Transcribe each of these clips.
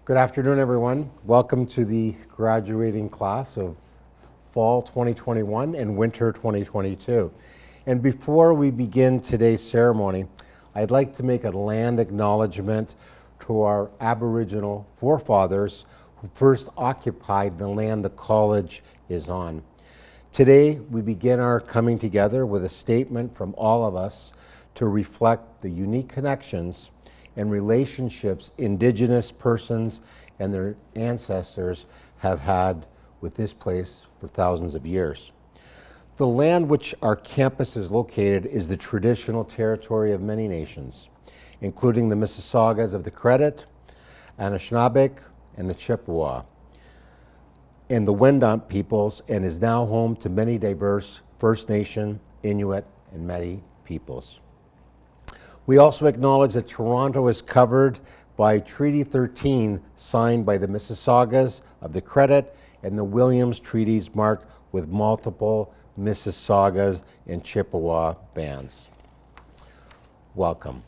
Good afternoon, everyone. Welcome to the graduating class of Fall 2021 and Winter 2022. And before we begin today's ceremony, I'd like to make a land acknowledgement to our Aboriginal forefathers who first occupied the land the college is on. Today, we begin our coming together with a statement from all of us to reflect the unique connections and relationships Indigenous persons and their ancestors have had with this place for thousands of years. The land which our campus is located is the traditional territory of many nations, including the Mississaugas of the Credit, Anishinaabe, and the Chippewa, and the Wendat peoples, and is now home to many diverse First Nation, Inuit, and Métis peoples. We also acknowledge that Toronto is covered by Treaty 13 signed by the Mississaugas of the Credit and the Williams Treaties marked with multiple Mississaugas and Chippewa bands. Welcome.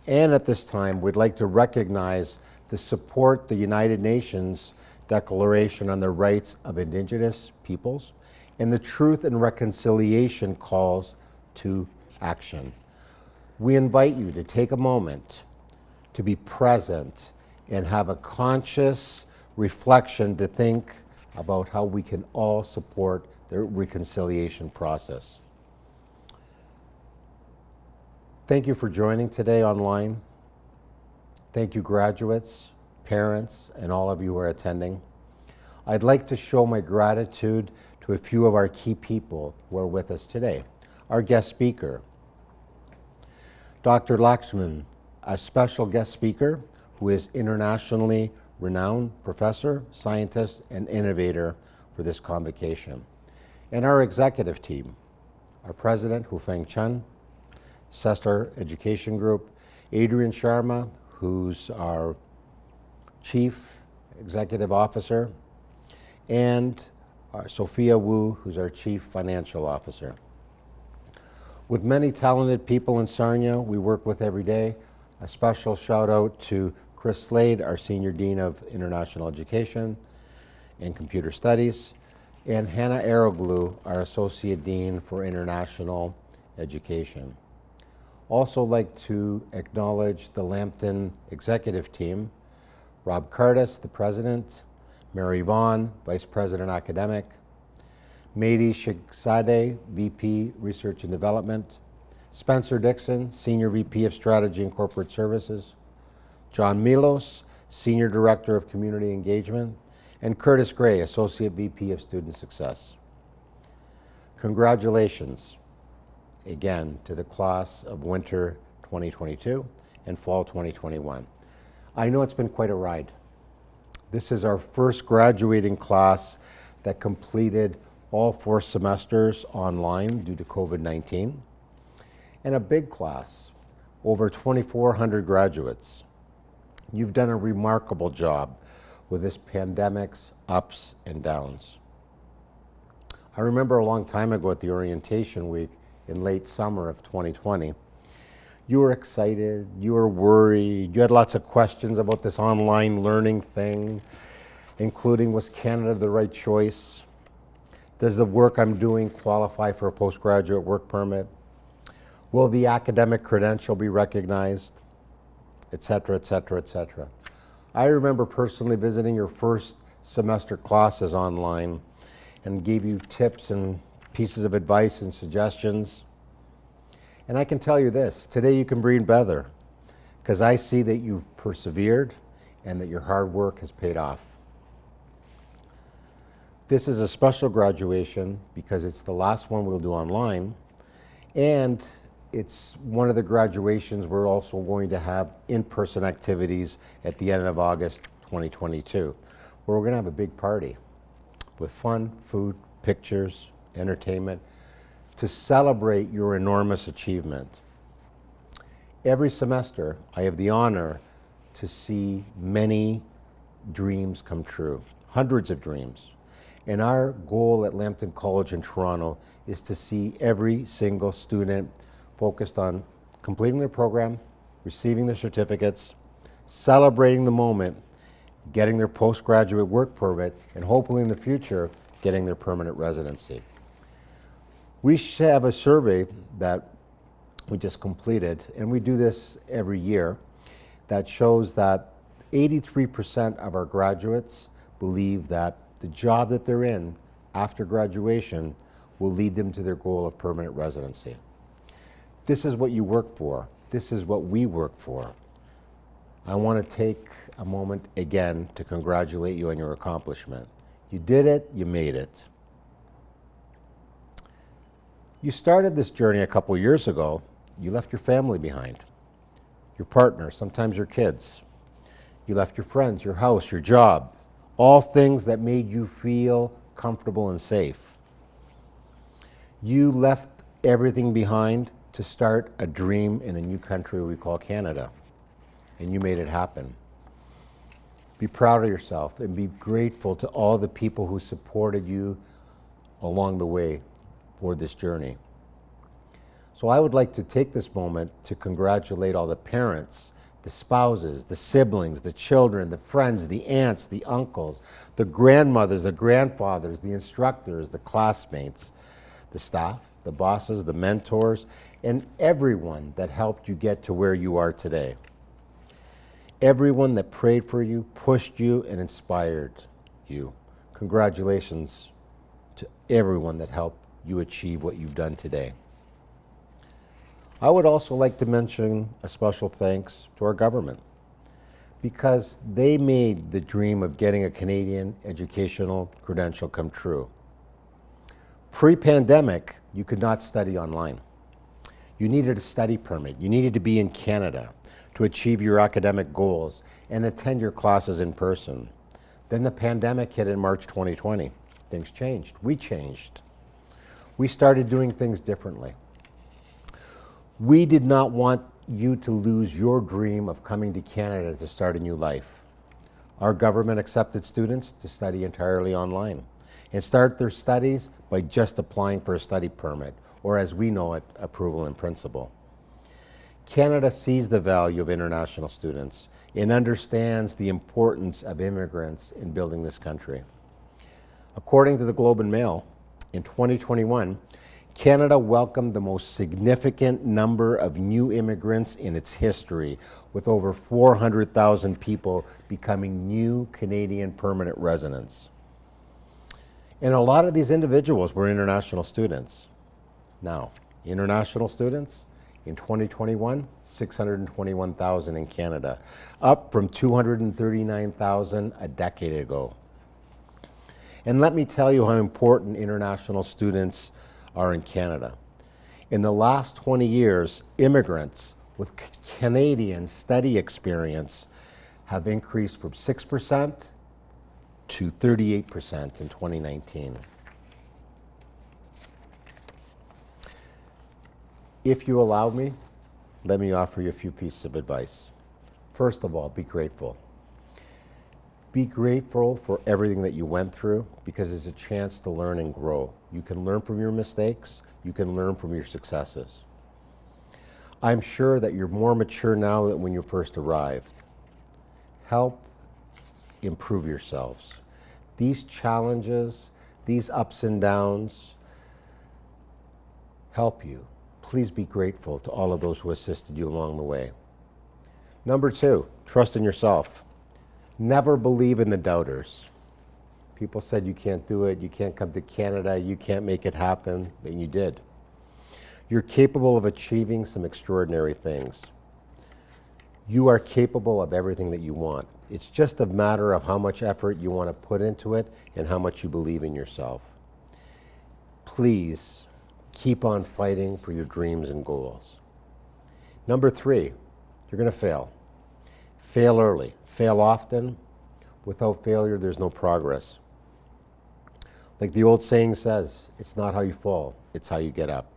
And at this time, we'd like to recognize the support the United Nations Declaration on the Rights of Indigenous Peoples and the Truth and Reconciliation calls to action. We invite you to take a moment to be present and have a conscious reflection to think about how we can all support the reconciliation process. Thank you for joining today online. Thank you, graduates, parents, and all of you who are attending. I'd like to show my gratitude to a few of our key people who are with us today. Our guest speaker, Dr. Lakshman, a special guest speaker who is internationally renowned professor, scientist, and innovator for this convocation. And our executive team, our president, Hufeng Chen, Sester Education Group, Adrian Sharma, who's our chief executive officer, and Sophia Wu, who's our chief financial officer. With many talented people in Sarnia we work with every day, a special shout out to Chris Slade, our Senior Dean of International Education and Computer Studies, and Hannah Aroglu, our Associate Dean for International Education. Also like to acknowledge the Lambton Executive Team, Rob Curtis, the President, Mary Vaughn, Vice President Academic, Mehdi Shikzadeh, VP Research and Development, Spencer Dixon, Senior VP of Strategy and Corporate Services, John Milos, Senior Director of Community Engagement, and Curtis Gray, Associate VP of Student Success. Congratulations again to the class of Winter 2022 and Fall 2021. I know it's been quite a ride. This is our first graduating class that completed all 4 semesters online due to COVID-19, and a big class, over 2,400 graduates. You've done a remarkable job with this pandemic's ups and downs. I remember a long time ago at the orientation week in late summer of 2020, you were excited, you were worried, you had lots of questions about this online learning thing, including was Canada the right choice? Does the work I'm doing qualify for a postgraduate work permit? Will the academic credential be recognized? Et cetera, et cetera, et cetera. I remember personally visiting your first semester classes online and gave you tips and pieces of advice and suggestions. And I can tell you this, today you can breathe better because I see that you've persevered and that your hard work has paid off. This is a special graduation because it's the last one we'll do online, and it's one of the graduations we're also going to have in-person activities at the end of August 2022, where we're going to have a big party with fun, food, pictures, entertainment to celebrate your enormous achievement. Every semester, I have the honor to see many dreams come true, hundreds of dreams. And our goal at Lambton College in Toronto is to see every single student focused on completing their program, receiving their certificates, celebrating the moment, getting their postgraduate work permit, and hopefully in the future, getting their permanent residency. We have a survey that we just completed, and we do this every year, that shows that 83% of our graduates believe that the job that they're in after graduation will lead them to their goal of permanent residency. This is what you work for. This is what we work for. I want to take a moment again to congratulate you on your accomplishment. You did it, you made it. You started this journey a couple years ago. You left your family behind, your partner, sometimes your kids. You left your friends, your house, your job, all things that made you feel comfortable and safe. You left everything behind to start a dream in a new country we call Canada, and you made it happen. Be proud of yourself and be grateful to all the people who supported you along the way for this journey. So I would like to take this moment to congratulate all the parents, the spouses, the siblings, the children, the friends, the aunts, the uncles, the grandmothers, the grandfathers, the instructors, the classmates, the staff, the bosses, the mentors, and everyone that helped you get to where you are today. Everyone that prayed for you, pushed you, and inspired you. Congratulations to everyone that helped you achieve what you've done today. I would also like to mention a special thanks to our government, because they made the dream of getting a Canadian educational credential come true. Pre-pandemic, you could not study online. You needed a study permit. You needed to be in Canada to achieve your academic goals and attend your classes in person. Then the pandemic hit in March 2020. Things changed. We changed. We started doing things differently. We did not want you to lose your dream of coming to Canada to start a new life. Our government accepted students to study entirely online and start their studies by just applying for a study permit, or as we know it, approval in principle. Canada sees the value of international students and understands the importance of immigrants in building this country. According to the Globe and Mail, in 2021, Canada welcomed the most significant number of new immigrants in its history, with over 400,000 people becoming new Canadian permanent residents. And a lot of these individuals were international students. Now, international students, in 2021, 621,000 in Canada, up from 239,000 a decade ago. And let me tell you how important international students are in Canada. In the last 20 years, immigrants with Canadian study experience have increased from 6% to 38% in 2019. If you allow me, let me offer you a few pieces of advice. First of all, be grateful. Be grateful for everything that you went through, because it's a chance to learn and grow. You can learn from your mistakes. You can learn from your successes. I'm sure that you're more mature now than when you first arrived. Help improve yourselves. These challenges, these ups and downs, help you. Please be grateful to all of those who assisted you along the way. Number 2, trust in yourself. Never believe in the doubters. People said you can't do it, you can't come to Canada, you can't make it happen, and you did. You're capable of achieving some extraordinary things. You are capable of everything that you want. It's just a matter of how much effort you want to put into it and how much you believe in yourself. Please keep on fighting for your dreams and goals. Number 3, you're going to fail. Fail early. Fail often. Without failure, there's no progress. Like the old saying says, it's not how you fall, it's how you get up.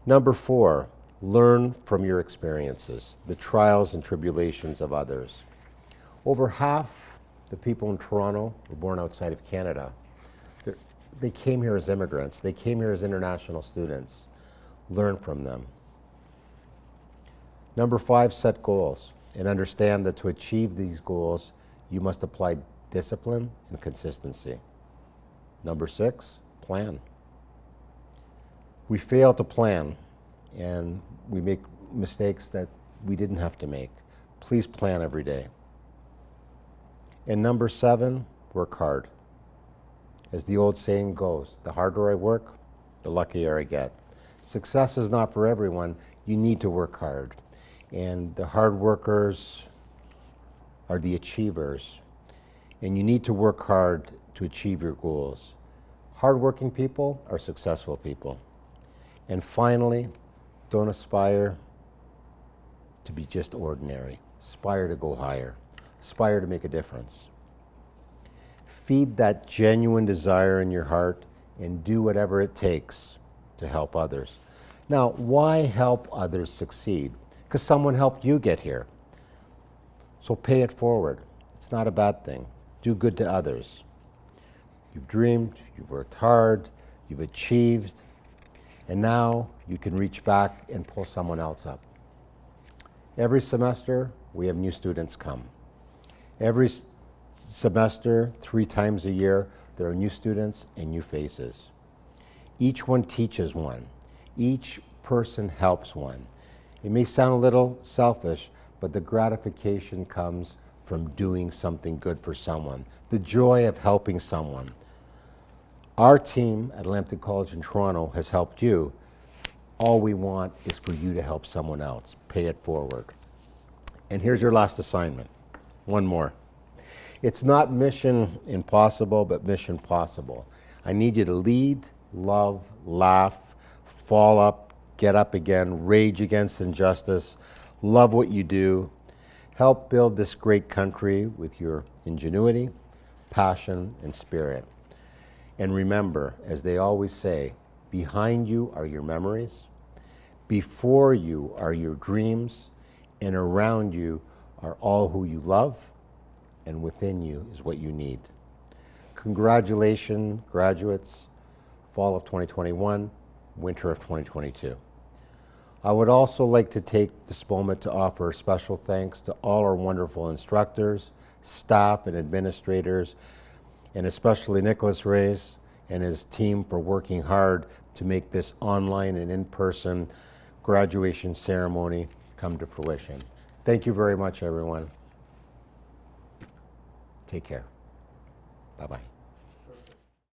Number 4, learn from your experiences, the trials and tribulations of others. Over half the people in Toronto were born outside of Canada. They came here as immigrants. They came here as international students. Learn from them. Number 5, set goals and understand that to achieve these goals, you must apply discipline and consistency. Number 6, plan. We fail to plan, and we make mistakes that we didn't have to make. Please plan every day. And number 7, work hard. As the old saying goes, the harder I work, the luckier I get. Success is not for everyone. You need to work hard. And the hard workers are the achievers. And you need to work hard to achieve your goals. Hardworking people are successful people. And finally, don't aspire to be just ordinary. Aspire to go higher. Aspire to make a difference. Feed that genuine desire in your heart and do whatever it takes to help others. Now, why help others succeed? Because someone helped you get here. So pay it forward. It's not a bad thing. Do good to others. You've dreamed, you've worked hard, you've achieved, and now you can reach back and pull someone else up. Every semester, we have new students come. Every semester, 3 times a year, there are new students and new faces. Each one teaches one. Each person helps one. It may sound a little selfish, but the gratification comes from doing something good for someone, the joy of helping someone. Our team at Lambton College in Toronto has helped you. All we want is for you to help someone else. Pay it forward. And here's your last assignment. One more. It's not mission impossible, but mission possible. I need you to lead, love, laugh, fall up, get up again, rage against injustice, love what you do, help build this great country with your ingenuity, passion, and spirit. And remember, as they always say, behind you are your memories, before you are your dreams, and around you are all who you love, and within you is what you need. Congratulations, graduates, fall of 2021, winter of 2022. I would also like to take this moment to offer special thanks to all our wonderful instructors, staff, and administrators, and especially Nicholas Reyes and his team for working hard to make this online and in-person graduation ceremony come to fruition. Thank you very much, everyone. Take care. Bye-bye.